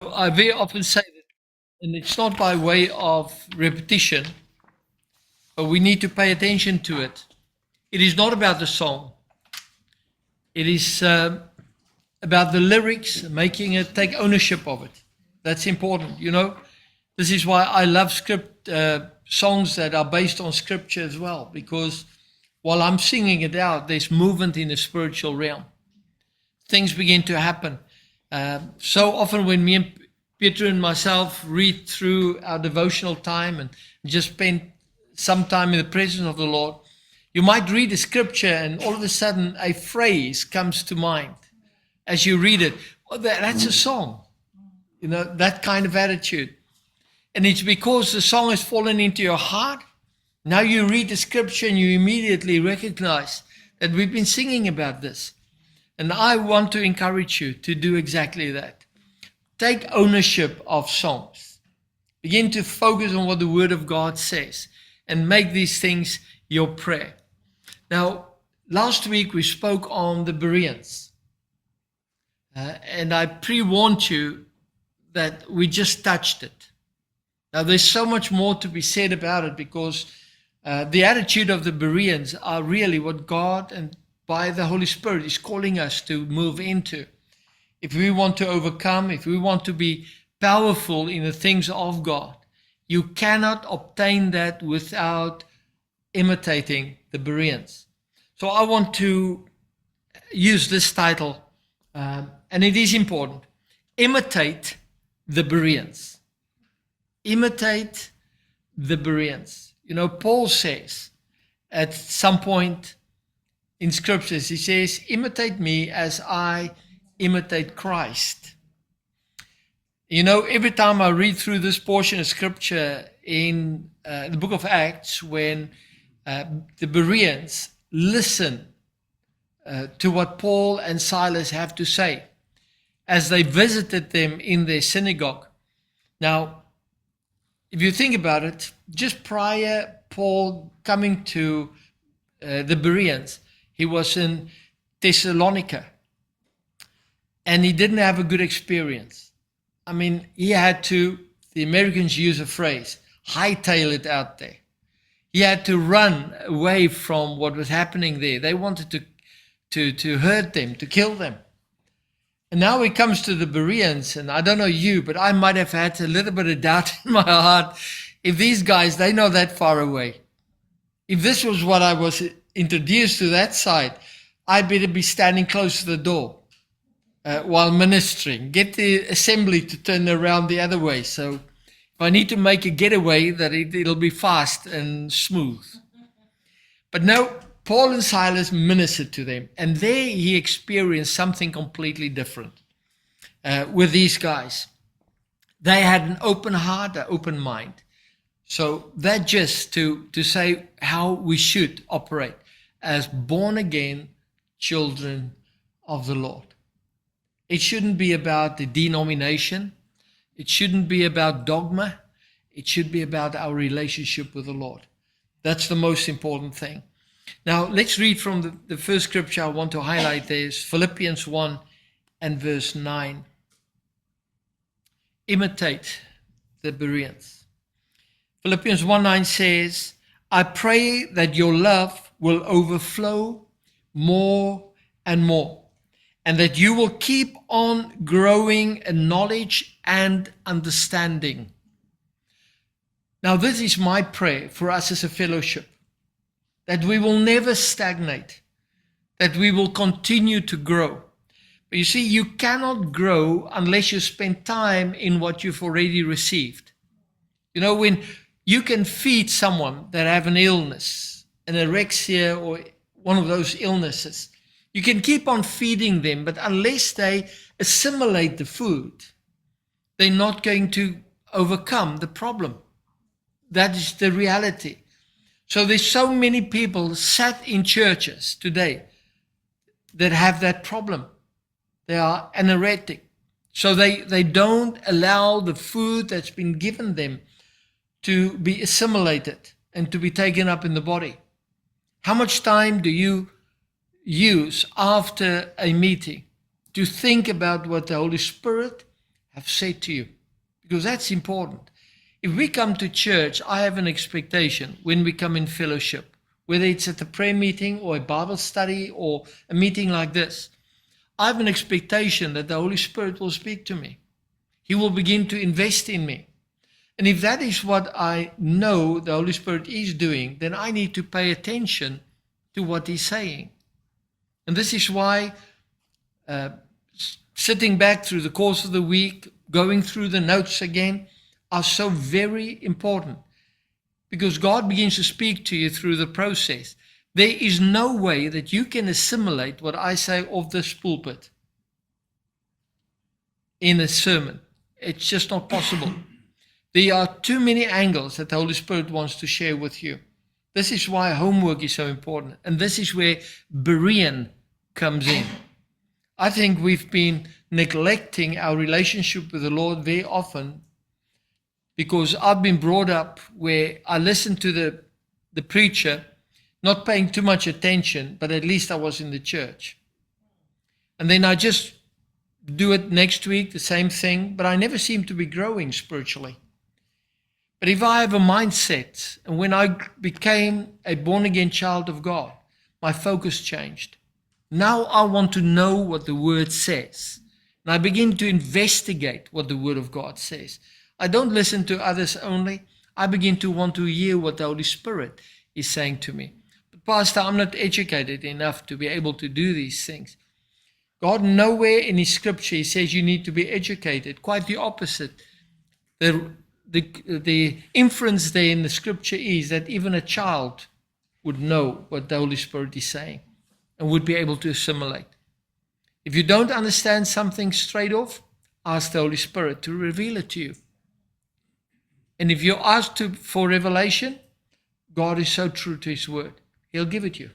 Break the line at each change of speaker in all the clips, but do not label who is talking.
I very often say that, and it's not by way of repetition, but we need to pay attention to it. It is not about the song. It is about the lyrics, making it, take ownership of it. That's important. This is why I love songs that are based on scripture as well, because while I'm singing it out, there's movement in the spiritual realm. Things begin to happen. So often when me and Peter and myself read through our devotional time and just spend some time in the presence of the Lord, you might read a scripture and all of a sudden a phrase comes to mind as you read it. Well, that's a song, that kind of attitude. And it's because the song has fallen into your heart. Now you read the scripture and you immediately recognize that we've been singing about this. And I want to encourage you to do exactly that. Take ownership of songs. Begin to focus on what the Word of God says and make these things your prayer. Now, last week we spoke on the Bereans. And I pre-warned you that we just touched it. Now, there's so much more to be said about it because the attitude of the Bereans are really what God and by the Holy Spirit is calling us to move into. If we want to overcome, if we want to be powerful in the things of God, you cannot obtain that without imitating the Bereans. So I want to use this title, and it is important. Imitate the Bereans. Imitate the Bereans. Paul says at some point in scriptures, he says, imitate me as I imitate Christ. Every time I read through this portion of scripture in the book of Acts, when the Bereans listen to what Paul and Silas have to say as they visited them in their synagogue. Now, if you think about it, just prior Paul coming to the Bereans, he was in Thessalonica, and he didn't have a good experience. I mean, he had to, the Americans use a phrase, hightail it out there. He had to run away from what was happening there. They wanted to hurt them, to kill them. And now he comes to the Bereans, and I don't know you, but I might have had a little bit of doubt in my heart. If these guys, they know that far away. If this was what I was introduced to that side, I better be standing close to the door while ministering. Get the assembly to turn around the other way. So if I need to make a getaway, that it'll be fast and smooth. But no, Paul and Silas ministered to them, and there he experienced something completely different with these guys. They had an open heart, an open mind. So that just to say how we should operate as born-again children of the Lord. It shouldn't be about the denomination. It shouldn't be about dogma. It should be about our relationship with the Lord. That's the most important thing. Now, let's read from the first scripture I want to highlight there is Philippians 1 and verse 9. Imitate the Bereans. Philippians 1:9 says, I pray that your love will overflow more and more, and that you will keep on growing in knowledge and understanding. Now, this is my prayer for us as a fellowship, that we will never stagnate, that we will continue to grow. But you see, you cannot grow unless you spend time in what you've already received. When you can feed someone that have an illness, an anorexia or one of those illnesses, you can keep on feeding them, but unless they assimilate the food, they're not going to overcome the problem. That is the reality. So there's so many people sat in churches today that have that problem. They are anoretic. So they don't allow the food that's been given them to be assimilated and to be taken up in the body. How much time do you use after a meeting to think about what the Holy Spirit have said to you, because that's important. If we come to church, I have an expectation when we come in fellowship, whether it's at a prayer meeting or a Bible study or a meeting like this, I have an expectation that the Holy Spirit will speak to me. He will begin to invest in me. And if that is what I know the Holy Spirit is doing, then I need to pay attention to what He's saying. And this is why sitting back through the course of the week, going through the notes again, are so very important, because God begins to speak to you through the process. There is no way that you can assimilate what I say off this pulpit in a sermon. It's just not possible. There are too many angles that the Holy Spirit wants to share with you. This is why homework is so important. And this is where Berean comes in. I think we've been neglecting our relationship with the Lord very often, because I've been brought up where I listened to the preacher, not paying too much attention, but at least I was in the church. And then I just do it next week, the same thing, but I never seem to be growing spiritually. But if I have a mindset, and when I became a born-again child of God, my focus changed. Now I want to know what the Word says. And I begin to investigate what the Word of God says. I don't listen to others only. I begin to want to hear what the Holy Spirit is saying to me. But Pastor, I'm not educated enough to be able to do these things. God nowhere in His scripture He says you need to be educated. Quite the opposite. The inference there in the scripture is that even a child would know what the Holy Spirit is saying and would be able to assimilate. If you don't understand something straight off, ask the Holy Spirit to reveal it to you. And if you ask for revelation, God is so true to His word. He'll give it you.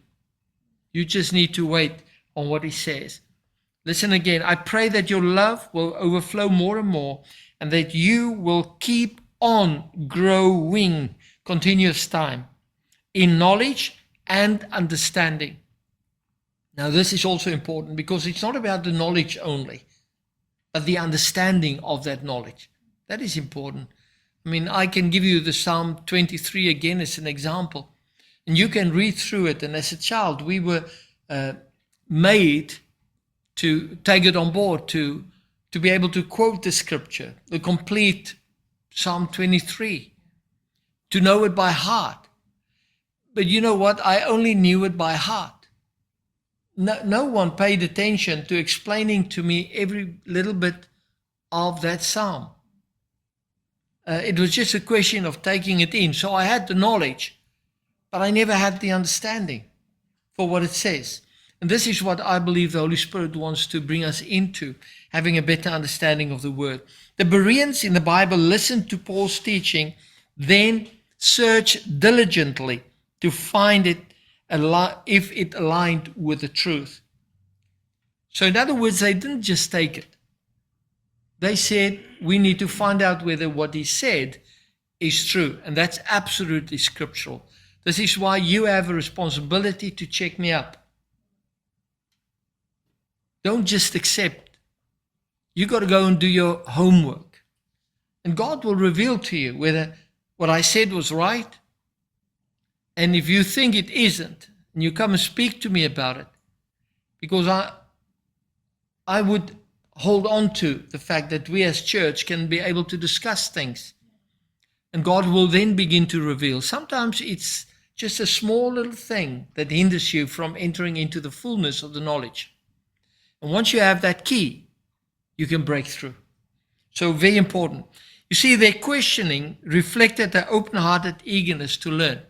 You just need to wait on what He says. Listen again. I pray that your love will overflow more and more, and that you will keep on growing continuous time in knowledge and understanding. Now, this is also important, because it's not about the knowledge only, but the understanding of that knowledge. That is important. I mean, I can give you the Psalm 23 again as an example, and you can read through it. And as a child, we were made to take it on board, to be able to quote the scripture, the complete Psalm 23, to know it by heart. But you know what? I only knew it by heart. No one paid attention to explaining to me every little bit of that psalm. It was just a question of taking it in. So I had the knowledge, but I never had the understanding for what it says. And this is what I believe the Holy Spirit wants to bring us into, having a better understanding of the Word. The Bereans in the Bible listened to Paul's teaching, then searched diligently to find it if it aligned with the truth. So in other words, they didn't just take it. They said, we need to find out whether what he said is true. And that's absolutely scriptural. This is why you have a responsibility to check me up. Don't just accept. You got to go and do your homework. And God will reveal to you whether what I said was right. And if you think it isn't, and you come and speak to me about it, because I would hold on to the fact that we as church can be able to discuss things. And God will then begin to reveal. Sometimes it's just a small little thing that hinders you from entering into the fullness of the knowledge. And once you have that key, you can break through. So very important. You see, their questioning reflected their open-hearted eagerness to learn.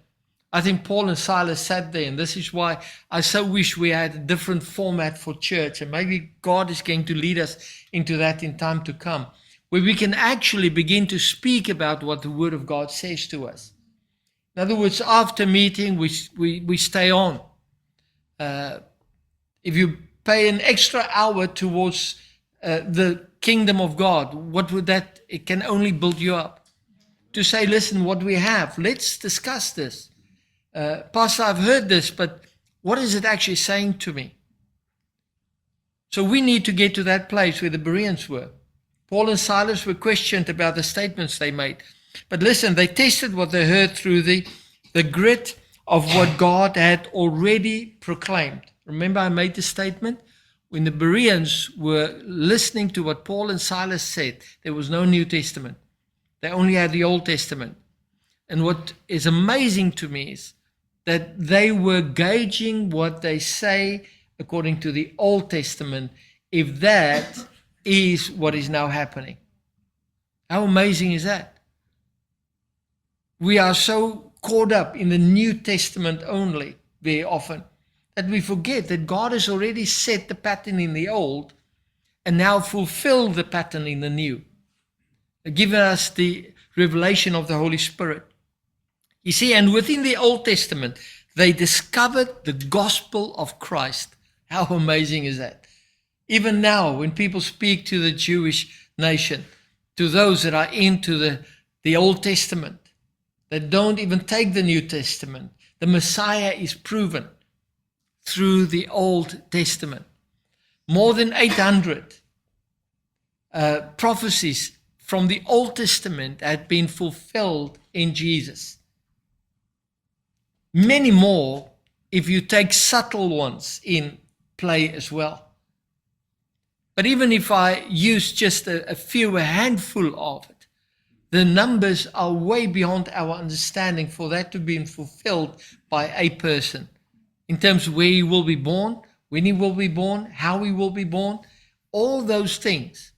I think Paul and Silas sat there, and this is why I so wish we had a different format for church, and maybe God is going to lead us into that in time to come, where we can actually begin to speak about what the Word of God says to us. In other words, after meeting, we stay on. If you pay an extra hour towards the kingdom of God, what would that? It can only build you up. To say, listen, what we have, let's discuss this. Pastor, I've heard this, but what is it actually saying to me? So we need to get to that place where the Bereans were. Paul and Silas were questioned about the statements they made. But listen, they tested what they heard through the grit of what God had already proclaimed. Remember, I made the statement? When the Bereans were listening to what Paul and Silas said, there was no New Testament. They only had the Old Testament. And what is amazing to me is that they were gauging what they say according to the Old Testament, if that is what is now happening. How amazing is that? We are so caught up in the New Testament only very often that we forget that God has already set the pattern in the Old and now fulfilled the pattern in the New, giving us the revelation of the Holy Spirit. You see, and within the Old Testament, they discovered the gospel of Christ. How amazing is that? Even now, when people speak to the Jewish nation, to those that are into the Old Testament, that don't even take the New Testament, the Messiah is proven through the Old Testament. More than 800 prophecies from the Old Testament had been fulfilled in Jesus. Many more if you take subtle ones in play as well. But even if I use just a handful of it, the numbers are way beyond our understanding for that to be fulfilled by a person. In terms of where he will be born, when he will be born, how he will be born, all those things.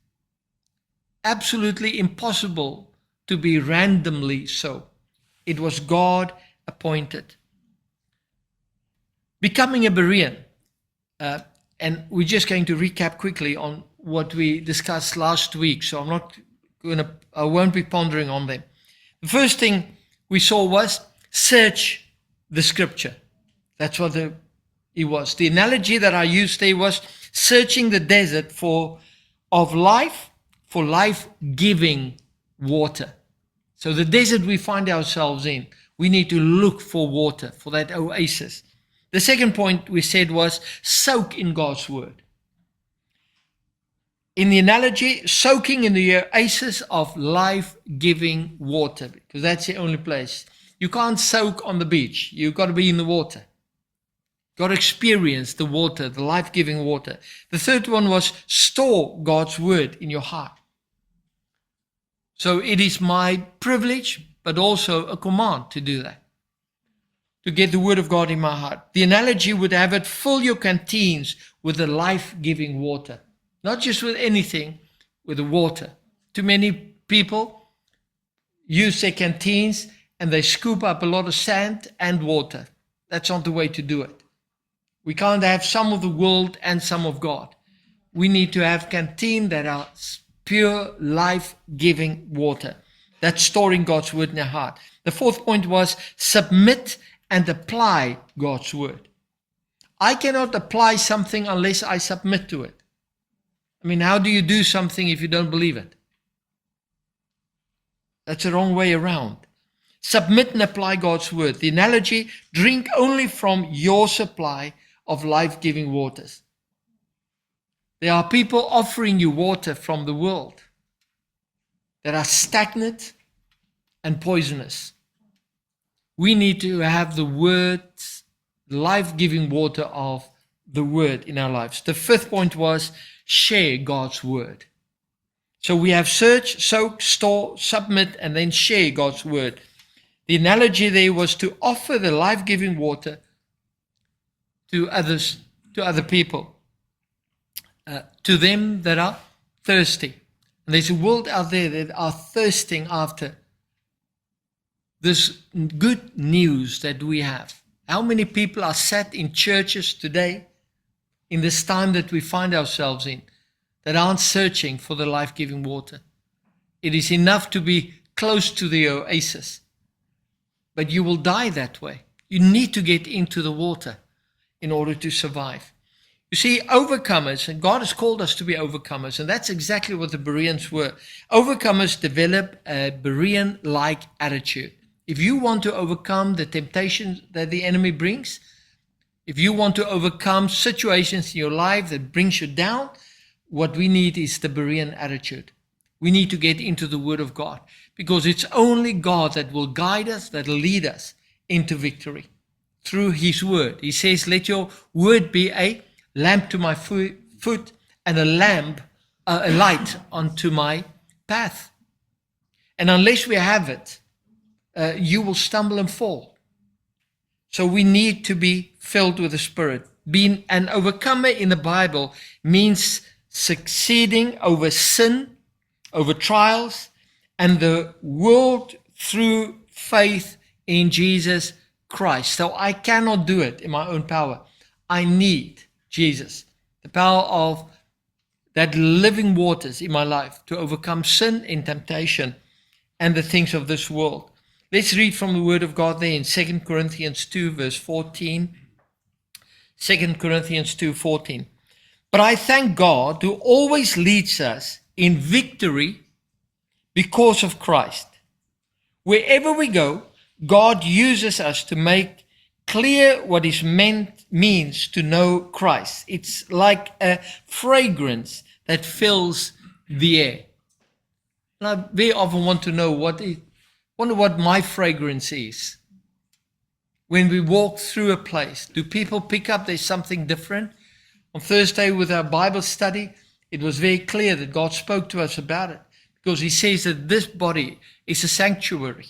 Absolutely impossible to be randomly so. It was God appointed. Becoming a Berean, and we're just going to recap quickly on what we discussed last week, so I won't be pondering on them. The first thing we saw was search the scripture. That's what it was. The analogy that I used there was searching the desert for life-giving water. So the desert we find ourselves in, we need to look for water, for that oasis. The second point we said was soak in God's word. In the analogy, soaking in the oasis of life-giving water, because that's the only place. You can't soak on the beach. You've got to be in the water. Got to experience the water, the life-giving water. The third one was store God's word in your heart. So it is my privilege, but also a command to do that, to get the word of God in my heart. The analogy would have it, fill your canteens with the life-giving water. Not just with anything, with the water. Too many people use their canteens and they scoop up a lot of sand and water. That's not the way to do it. We can't have some of the world and some of God. We need to have canteen that are pure life-giving water. That's storing God's word in our heart. The fourth point was submit and apply God's word. I cannot apply something unless I submit to it. I mean, how do you do something if you don't believe it? That's the wrong way around. Submit and apply God's word. The analogy, drink only from your supply of life-giving waters. There are people offering you water from the world that are stagnant and poisonous. We need to have the words, life-giving water of the word in our lives. The fifth point was share God's word. So we have search, soak, store, submit, and then share God's word. The analogy there was to offer the life-giving water to others, to other people, to them that are thirsty. And there's a world out there that are thirsting after this good news that we have. How many people are sat in churches today, in this time that we find ourselves in, that aren't searching for the life-giving water? It is enough to be close to the oasis, but you will die that way. You need to get into the water in order to survive. You see, overcomers, and God has called us to be overcomers, and that's exactly what the Bereans were. Overcomers develop a Berean-like attitude. If you want to overcome the temptations that the enemy brings, if you want to overcome situations in your life that brings you down, what we need is the Berean attitude. We need to get into the Word of God, because it's only God that will guide us, that will lead us into victory through His Word. He says, let your Word be a lamp to my foot and a light onto my path. And unless we have it, you will stumble and fall. So we need to be filled with the Spirit. Being an overcomer in the Bible means succeeding over sin, over trials, and the world through faith in Jesus Christ. So I cannot do it in my own power. I need Jesus, the power of that living waters in my life to overcome sin and temptation and the things of this world. Let's read from the Word of God there in 2 Corinthians 2 verse 14. 2 Corinthians 2:14. But I thank God who always leads us in victory because of Christ. Wherever we go, God uses us to make clear what it means to know Christ. It's like a fragrance that fills the air. And I very often want to know wonder what my fragrance is. When we walk through a place, do people pick up there's something different? On Thursday with our Bible study, it was very clear that God spoke to us about it, because He says that this body is a sanctuary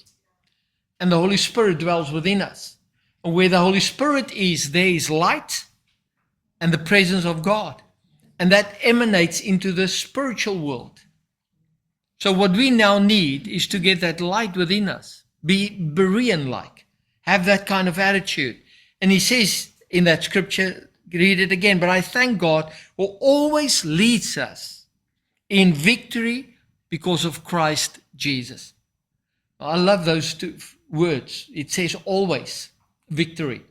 and the Holy Spirit dwells within us. And where the Holy Spirit is, there is light and the presence of God. And that emanates into the spiritual world. So what we now need is to get that light within us, be Berean-like, have that kind of attitude. And he says in that scripture, read it again, but I thank God who always leads us in victory because of Christ Jesus. I love those two words. It says always victory.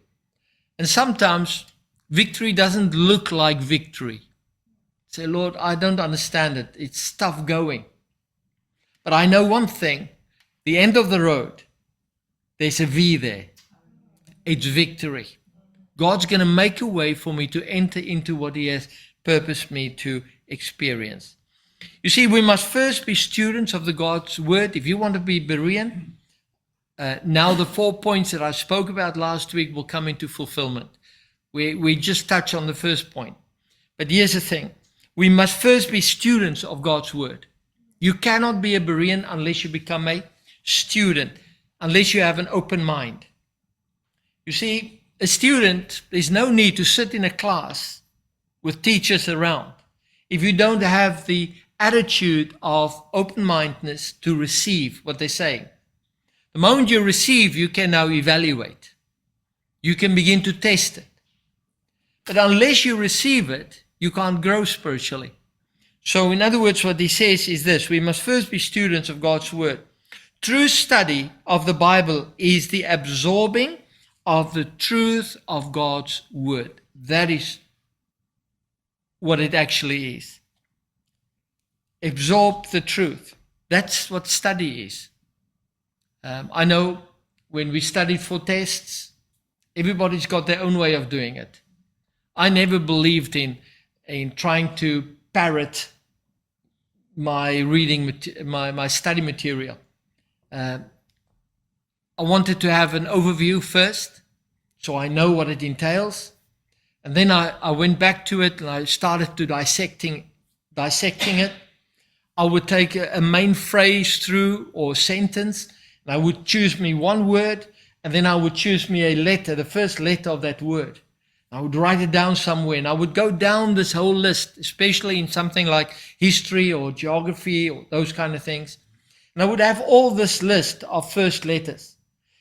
And sometimes victory doesn't look like victory. Say, Lord, I don't understand it. It's tough going. But I know one thing, the end of the road, there's a V there. It's victory. God's going to make a way for me to enter into what He has purposed me to experience. You see, we must first be students of the God's Word. If you want to be Berean, now the 4 points that I spoke about last week will come into fulfillment. We just touch on the first point. But here's the thing. We must first be students of God's Word. You cannot be a Berean unless you become a student, unless you have an open mind. You see, a student, there's no need to sit in a class with teachers around if you don't have the attitude of open-mindedness to receive what they're saying. The moment you receive, you can now evaluate. You can begin to test it. But unless you receive it, you can't grow spiritually. So in other words, what he says is this: we must first be students of God's Word. True study of the Bible is the absorbing of the truth of God's Word. That is what it actually is. Absorb the truth. That's what study is. I know when we studied for tests, everybody's got their own way of doing it. I never believed in trying to parrot my reading, my study material. I wanted to have an overview first, so I know what it entails. And then I went back to it and I started to dissecting it. I would take a main phrase through or sentence, and I would choose me one word, and then I would choose me a letter, the first letter of that word. I would write it down somewhere, and I would go down this whole list, especially in something like history or geography or those kind of things. And I would have all this list of first letters.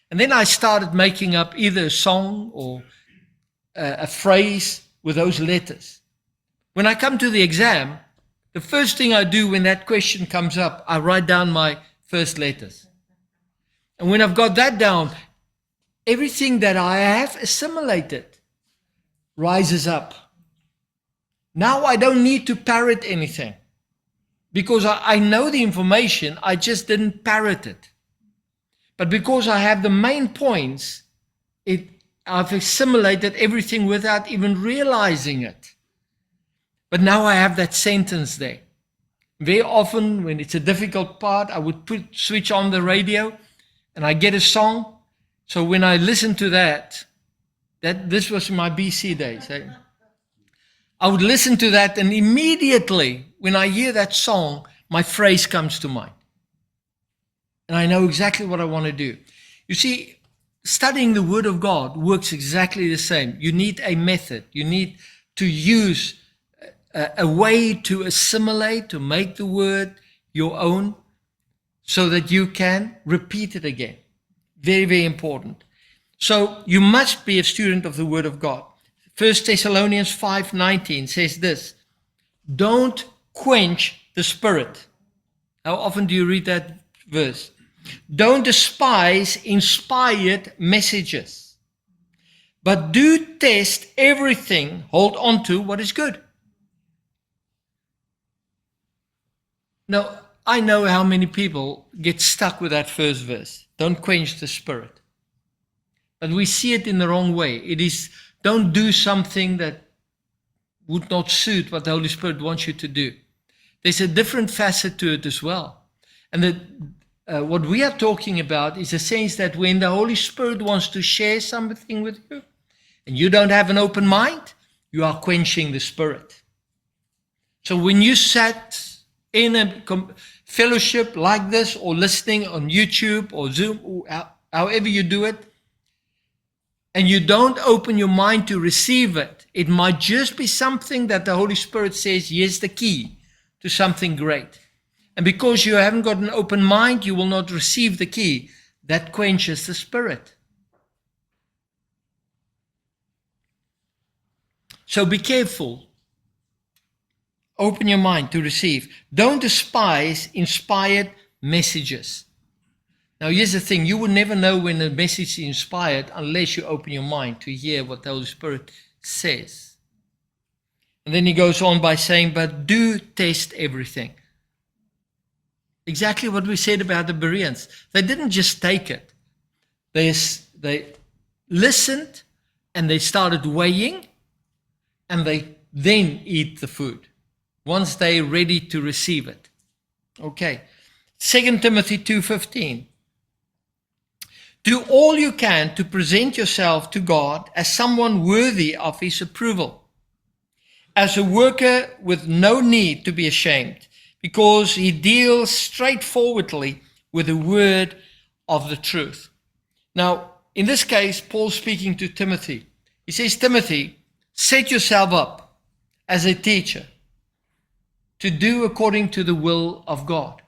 And then I started making up either a song or a phrase with those letters. When I come to the exam, the first thing I do when that question comes up, I write down my first letters. And when I've got that down, everything that I have assimilated rises up. Now I don't need to parrot anything because I know the information, I just didn't parrot it. But because I have the main points, I've assimilated everything without even realizing it. But now I have that sentence there. Very often when it's a difficult part, I would switch on the radio and I get a song. So when I listen to that this was my BC days. I would listen to that, and immediately when I hear that song, my phrase comes to mind. And I know exactly what I want to do. You see, studying the Word of God works exactly the same. You need a method. You need to use a way to assimilate, to make the Word your own, so that you can repeat it again. Very, very important. So you must be a student of the Word of God. 1 Thessalonians 5:19 says this: don't quench the Spirit. How often do you read that verse? Don't despise inspired messages, but do test everything. Hold on to what is good. Now, I know how many people get stuck with that first verse. Don't quench the Spirit. But we see it in the wrong way. It is, don't do something that would not suit what the Holy Spirit wants you to do. There's a different facet to it as well. And what we are talking about is a sense that when the Holy Spirit wants to share something with you, and you don't have an open mind, you are quenching the Spirit. So when you sat in a fellowship like this, or listening on YouTube or Zoom, or however you do it, and you don't open your mind to receive it, it might just be something that the Holy Spirit says, here's the key to something great. And because you haven't got an open mind, you will not receive the key. That quenches the Spirit. So be careful. Open your mind to receive. Don't despise inspired messages. Now, here's the thing. You will never know when a message is inspired unless you open your mind to hear what the Holy Spirit says. And then he goes on by saying, but do test everything. Exactly what we said about the Bereans. They didn't just take it. They listened, and they started weighing, and they then eat the food once they're ready to receive it. Okay. 2 Timothy 2:15. Do all you can to present yourself to God as someone worthy of His approval, as a worker with no need to be ashamed, because He deals straightforwardly with the word of the truth. Now, in this case, Paul's speaking to Timothy. He says, Timothy, set yourself up as a teacher to do according to the will of God.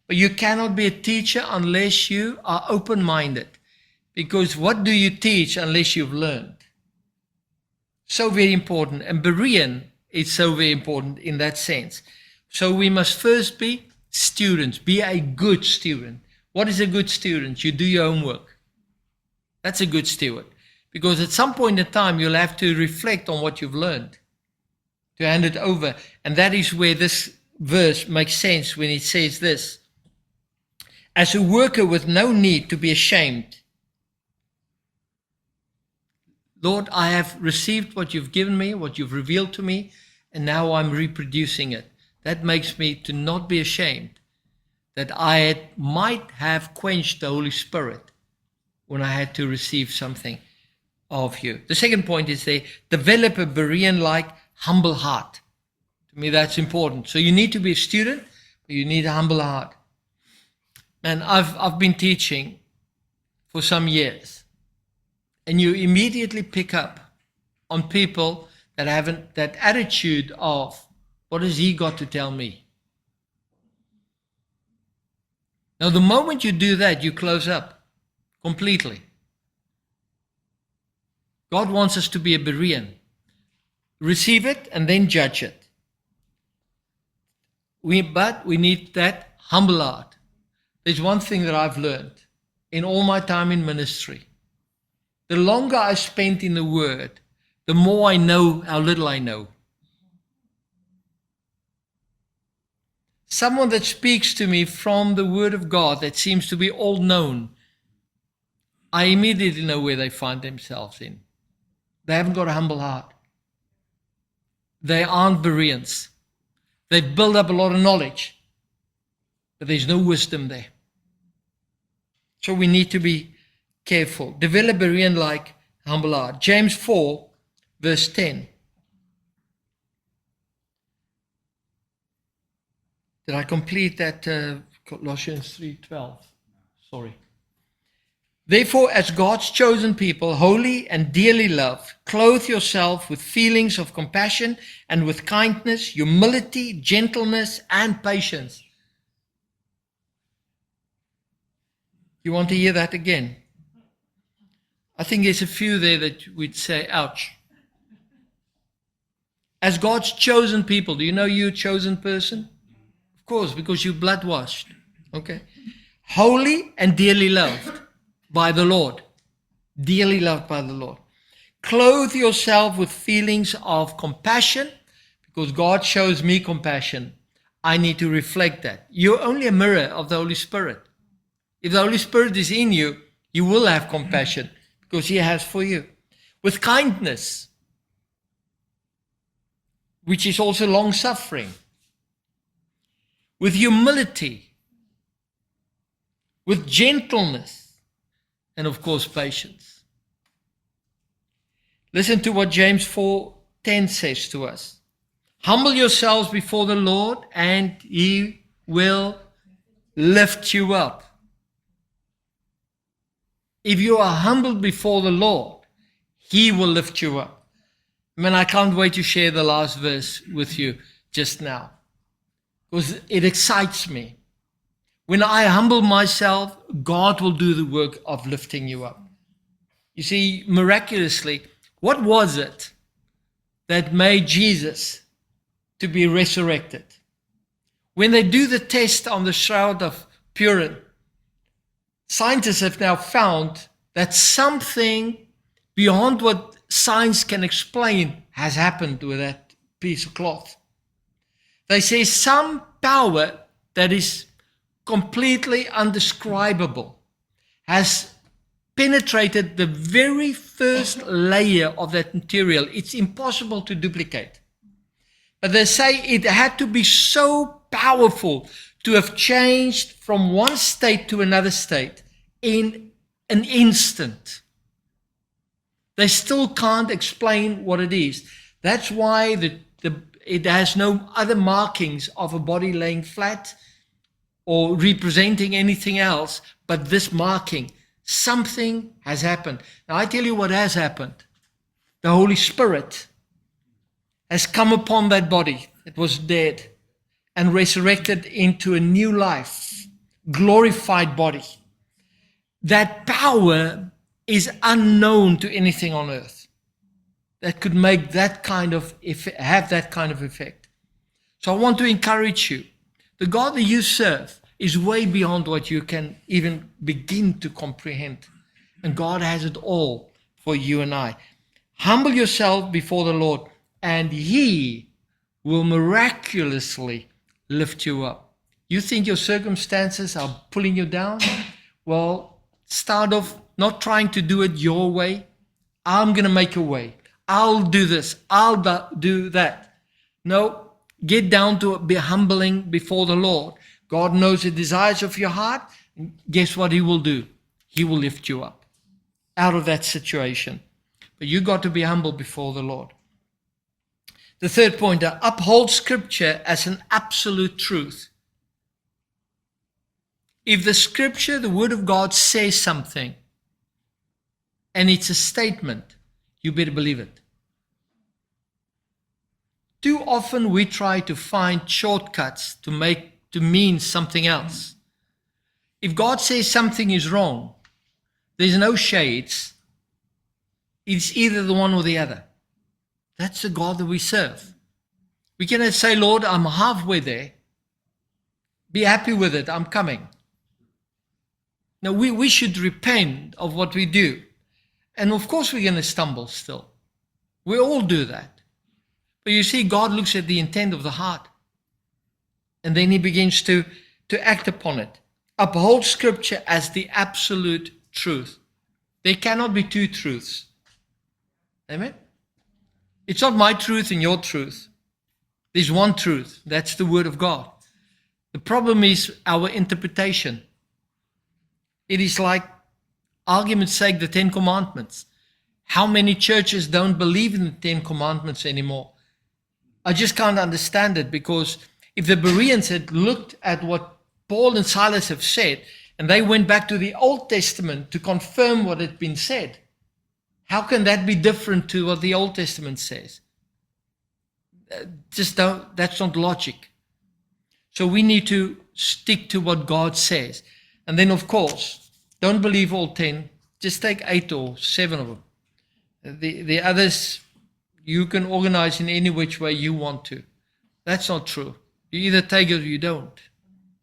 But you cannot be a teacher unless you are open-minded. Because what do you teach unless you've learned? So very important. And Berean is so very important in that sense. So we must first be students. Be a good student. What is a good student? You do your homework. That's a good steward. Because at some point in time, you'll have to reflect on what you've learned, to hand it over. And that is where this verse makes sense when it says this: as a worker with no need to be ashamed. Lord, I have received what you've given me, what you've revealed to me, and now I'm reproducing it. That makes me to not be ashamed that I might have quenched the Holy Spirit when I had to receive something of you. The second point is they develop a Berean-like humble heart. To me, that's important. So you need to be a student, but you need a humble heart. And I've been teaching for some years, and you immediately pick up on people that haven't that attitude of, what has he got to tell me? Now, the moment you do that, you close up completely. God wants us to be a Berean. Receive it and then judge it. But we need that humble heart. There's one thing that I've learned in all my time in ministry. The longer I spent in the Word, the more I know how little I know. Someone that speaks to me from the Word of God that seems to be all known, I immediately know where they find themselves in. They haven't got a humble heart. They aren't Bereans. They've built up a lot of knowledge, but there's no wisdom there. So we need to be careful. Develop a Berean-like humble heart. James 4, verse 10. Did I complete that? Colossians 3:12. Sorry. Therefore, as God's chosen people, holy and dearly loved, clothe yourself with feelings of compassion and with kindness, humility, gentleness, and patience. You want to hear that again? I think there's a few there that we'd say, ouch. As God's chosen people, do you know you're a chosen person? Of course, because you're blood washed. Okay. Holy and dearly loved by the Lord. Dearly loved by the Lord. Clothe yourself with feelings of compassion, because God shows me compassion. I need to reflect that. You're only a mirror of the Holy Spirit. If the Holy Spirit is in you, you will have compassion, because He has for you. With kindness, which is also long-suffering. With humility. With gentleness. And of course, patience. Listen to what James 4:10 says to us. Humble yourselves before the Lord, and He will lift you up. If you are humbled before the Lord, He will lift you up. Man, I can't wait to share the last verse with you just now, because it excites me. When I humble myself, God will do the work of lifting you up. You see, miraculously, what was it that made Jesus to be resurrected? When they do the test on the Shroud of Turin, scientists have now found that something beyond what science can explain has happened with that piece of cloth. They say some power that is completely undescribable has penetrated the very first layer of that material. It's impossible to duplicate. But they say it had to be so powerful to have changed from one state to another state in an instant. They still can't explain what it is. That's why it has no other markings of a body laying flat or representing anything else but this marking. Something has happened. Now I tell you what has happened. The Holy Spirit has come upon that body that was dead and resurrected into a new life, glorified body. That power is unknown to anything on earth that could make that kind of have that kind of effect. So I want to encourage you. The God that you serve is way beyond what you can even begin to comprehend. And God has it all for you and I. Humble yourself before the Lord, and He will miraculously lift you up. You think your circumstances are pulling you down? Well, start off not trying to do it your way. I'm going to make a way. I'll do this. I'll do that. No, get down to be humbling before the Lord. God knows the desires of your heart. Guess what He will do? He will lift you up out of that situation. But you got to be humble before the Lord. The third point, uphold Scripture as an absolute truth. If the Scripture, the Word of God, says something, and it's a statement, you better believe it. Too often we try to find shortcuts to mean something else. If God says something is wrong, there's no shades. It's either the one or the other. That's the God that we serve. We cannot say, Lord, I'm halfway there. Be happy with it. I'm coming. Now, we should repent of what we do. And of course, we're going to stumble still. We all do that. But you see, God looks at the intent of the heart. And then He begins to act upon it. Uphold Scripture as the absolute truth. There cannot be two truths. Amen? It's not my truth and your truth. There's one truth. That's the Word of God. The problem is our interpretation. It is like, argument's sake, the Ten Commandments. How many churches don't believe in the Ten Commandments anymore? I just can't understand it, because if the Bereans had looked at what Paul and Silas have said, and they went back to the Old Testament to confirm what had been said, how can that be different to what the Old Testament says? That's not logic. So we need to stick to what God says. And then, of course, don't believe all 10. Just take 8 or 7 of them. The others, you can organize in any which way you want to. That's not true. You either take it or you don't.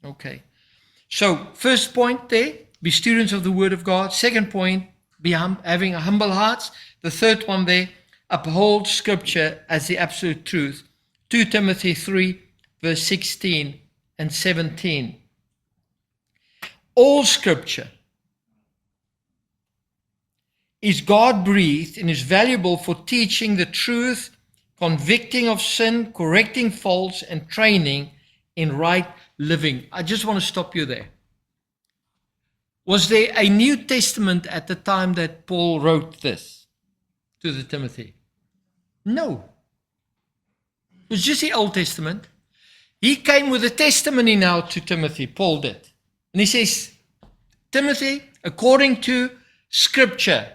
Okay. So, first point there, be students of the Word of God. Second point, be having a humble heart. The third one there, uphold Scripture as the absolute truth. 2 Timothy 3, verse 16 and 17. All Scripture is God-breathed and is valuable for teaching the truth, convicting of sin, correcting faults, and training in right living. I just want to stop you there. Was there a New Testament at the time that Paul wrote this to the Timothy? No. It was just the Old Testament. He came with a testimony now to Timothy, Paul did. And he says, Timothy, according to Scripture,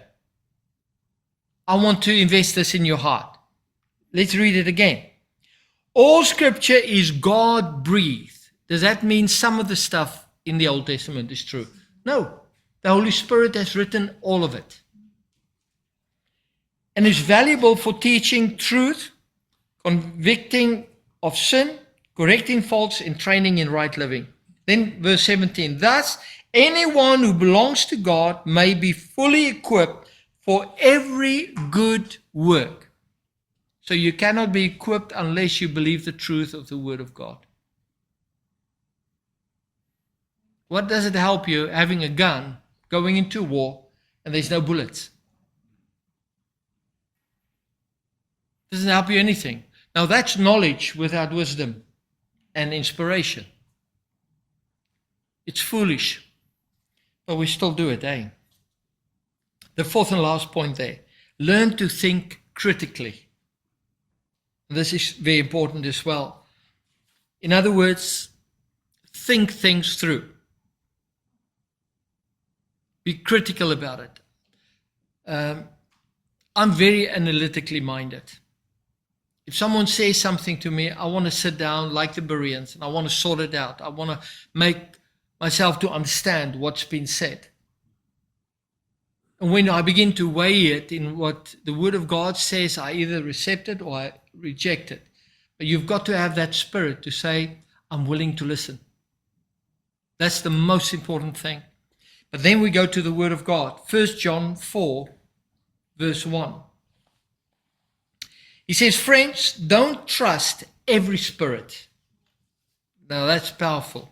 I want to invest this in your heart. Let's read it again. All Scripture is God-breathed. Does that mean some of the stuff in the Old Testament is true? No. The Holy Spirit has written all of it. And is valuable for teaching truth, convicting of sin, correcting faults, and training in right living. Then verse 17. Thus, anyone who belongs to God may be fully equipped for every good work. So you cannot be equipped unless you believe the truth of the Word of God. What does it help you having a gun, going into war, and there's no bullets? Doesn't help you anything. Now that's knowledge without wisdom and inspiration. It's foolish, but we still do it, eh? The fourth and last point there. Learn to think critically. This is very important as well. In other words, think things through. Be critical about it. I'm very analytically minded. If someone says something to me, I want to sit down like the Bereans and I want to sort it out. I want to make myself to understand what's been said. And when I begin to weigh it in what the Word of God says, I either accept it or I reject it. But you've got to have that spirit to say, I'm willing to listen. That's the most important thing. But then we go to the Word of God. 1 John 4, verse 1. He says, friends, don't trust every spirit. Now that's powerful.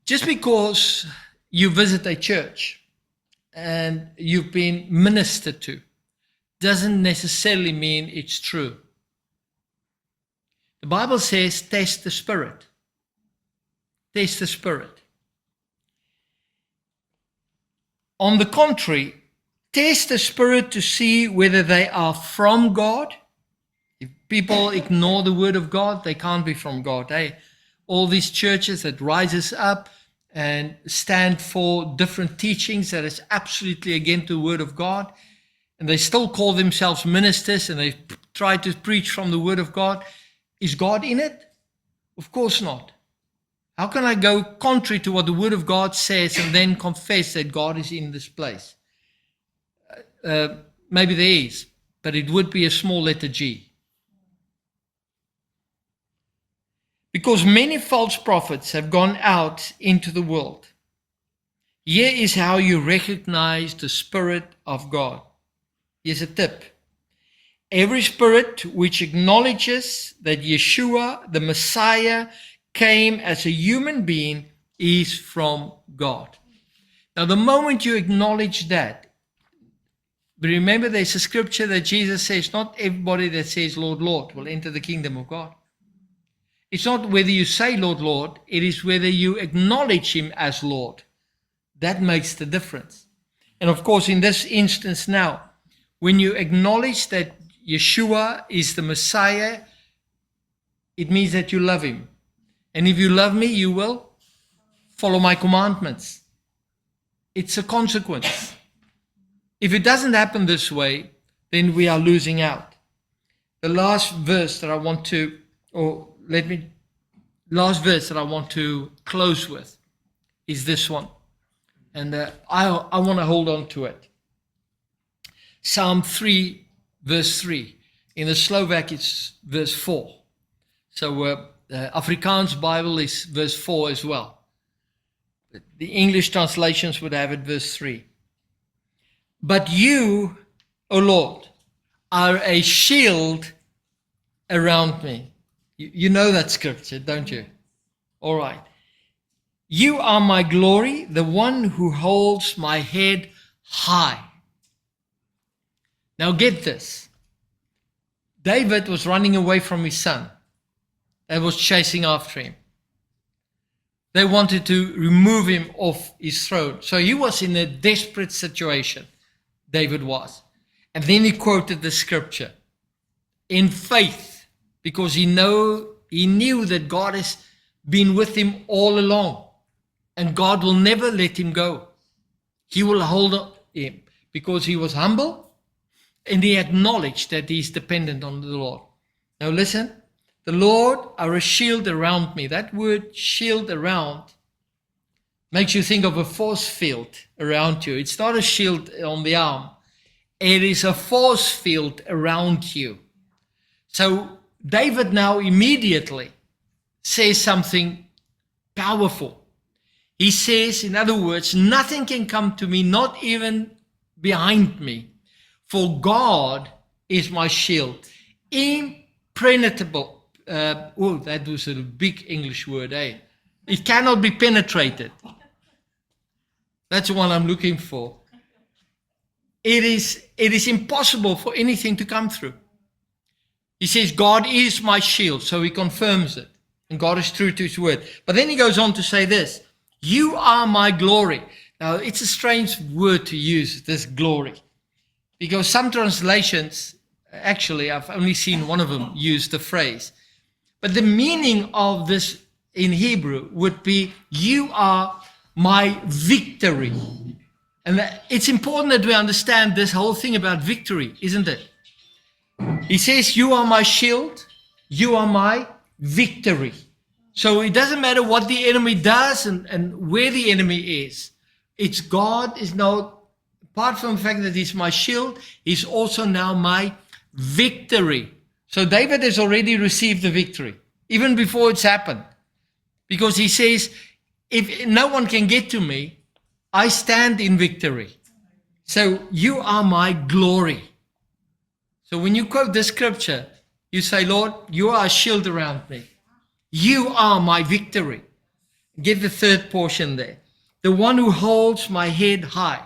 Just because you visit a church and you've been ministered to doesn't necessarily mean it's true. The Bible says, test the spirit. Test the spirit. On the contrary, test the spirit to see whether they are from God. If people ignore the Word of God, they can't be from God. All these churches that rises up and stand for different teachings that is absolutely against the Word of God, and they still call themselves ministers and they try to preach from the Word of God. Is God in it? Of course not. How can I go contrary to what the Word of God says and then confess that God is in this place? Maybe there is, but it would be a small letter G. Because many false prophets have gone out into the world. Here is how you recognize the Spirit of God. Here's a tip. Every spirit which acknowledges that Yeshua, the Messiah, came as a human being is from God. Now, the moment you acknowledge that, But remember, there's a scripture that Jesus says, not everybody that says, Lord, Lord, will enter the kingdom of God. It's not whether you say, Lord, Lord, it is whether you acknowledge him as Lord. That makes the difference. And of course, in this instance now, when you acknowledge that Yeshua is the Messiah, it means that you love him. And if you love me, you will follow my commandments. It's a consequence. If it doesn't happen this way, then we are losing out. The last verse that I want to, last verse that I want to close with is this one. And I want to hold on to it. Psalm 3, verse 3. In the Slovak, it's verse 4. So Afrikaans Bible is verse 4 as well. The English translations would have it verse 3. But you, O Lord, are a shield around me. You know that scripture, don't you? All right. You are my glory, the one who holds my head high. Now get this. David was running away from his son. They was chasing after him. They wanted to remove him off his throne. So he was in a desperate situation, David was. And then he quoted the scripture in faith, because he knew that God has been with him all along. And God will never let him go. He will hold him because he was humble and he acknowledged that he is dependent on the Lord. Now listen, the Lord are a shield around me. That word shield around makes you think of a force field around you. It's not a shield on the arm. It is a force field around you. So David now immediately says something powerful. He says, in other words, nothing can come to me, not even behind me. For God is my shield. Impenetrable. That was a big English word, eh? It cannot be penetrated. That's the one I'm looking for. It is impossible for anything to come through. He says, God is my shield. So he confirms it. And God is true to his word. But then he goes on to say this. You are my glory. Now, it's a strange word to use, this glory. Because some translations, actually, I've only seen one of them use the phrase. But the meaning of this in Hebrew would be, you are my victory. And it's important that we understand this whole thing about victory, isn't it? He says, you are my shield, you are my victory. So it doesn't matter what the enemy does and where the enemy is. It's God is now, apart from the fact that he's my shield, he's also now my victory. So David has already received the victory, even before it's happened. Because he says, if no one can get to me, I stand in victory. So you are my glory. So when you quote this scripture, you say, Lord, you are a shield around me. You are my victory. Get the third portion there. The one who holds my head high.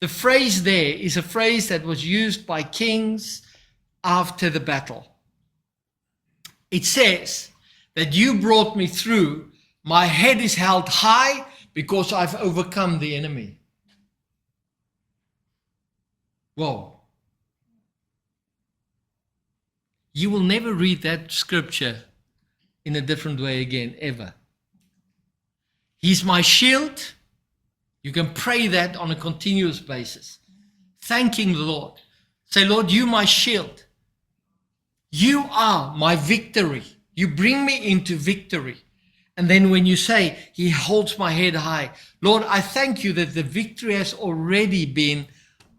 The phrase there is a phrase that was used by kings after the battle. It says that you brought me through. My head is held high because I've overcome the enemy. Whoa. You will never read that scripture in a different way again, ever. He's my shield. You can pray that on a continuous basis. Thanking the Lord. Say, Lord, you my shield. You are my victory. You bring me into victory. And then when you say, he holds my head high. Lord, I thank you that the victory has already been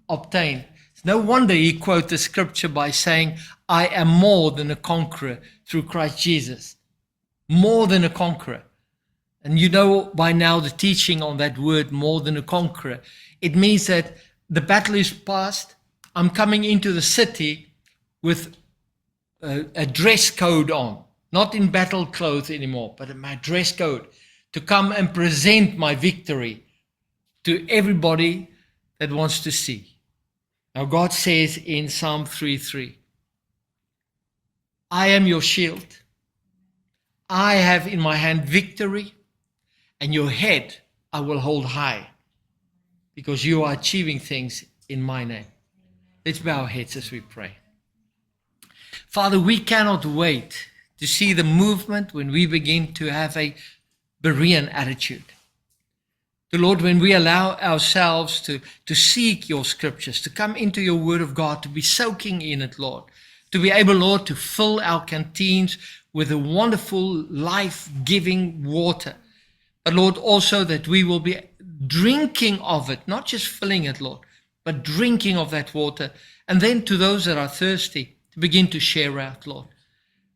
obtained. It's no wonder he quotes the scripture by saying, I am more than a conqueror through Christ Jesus. More than a conqueror. And you know by now the teaching on that word, more than a conqueror. It means that the battle is past. I'm coming into the city with a dress code on. Not in battle clothes anymore, but my dress code. To come and present my victory to everybody that wants to see. Now God says in Psalm 3:3, I am your shield. I have in my hand victory, and your head I will hold high, because you are achieving things in my name. Let's bow our heads as we pray. Father, we cannot wait to see the movement when we begin to have a Berean attitude. The Lord, when we allow ourselves to seek your scriptures, to come into your word of God, to be soaking in it, Lord, to be able, Lord, to fill our canteens with a wonderful life-giving water. But Lord, also that we will be drinking of it, not just filling it, Lord, but drinking of that water. And then to those that are thirsty, to begin to share out, Lord.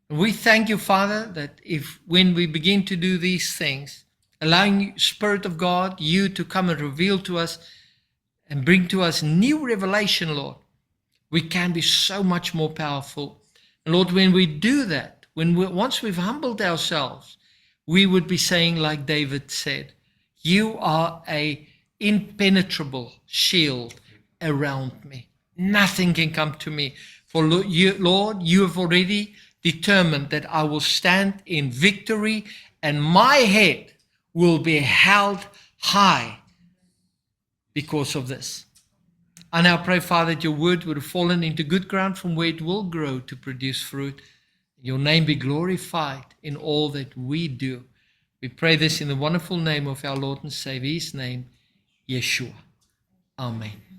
And we thank you, Father, that when we begin to do these things, allowing Spirit of God, you to come and reveal to us and bring to us new revelation, Lord, we can be so much more powerful. And Lord, when we do that, once we've humbled ourselves, we would be saying like David said, you are a impenetrable shield around me. Nothing can come to me. For Lord, you have already determined that I will stand in victory, and my head will be held high because of this. I now pray, Father, that your word would have fallen into good ground from where it will grow to produce fruit. Your name be glorified in all that we do. We pray this in the wonderful name of our Lord and Savior, his name, Yeshua. Amen.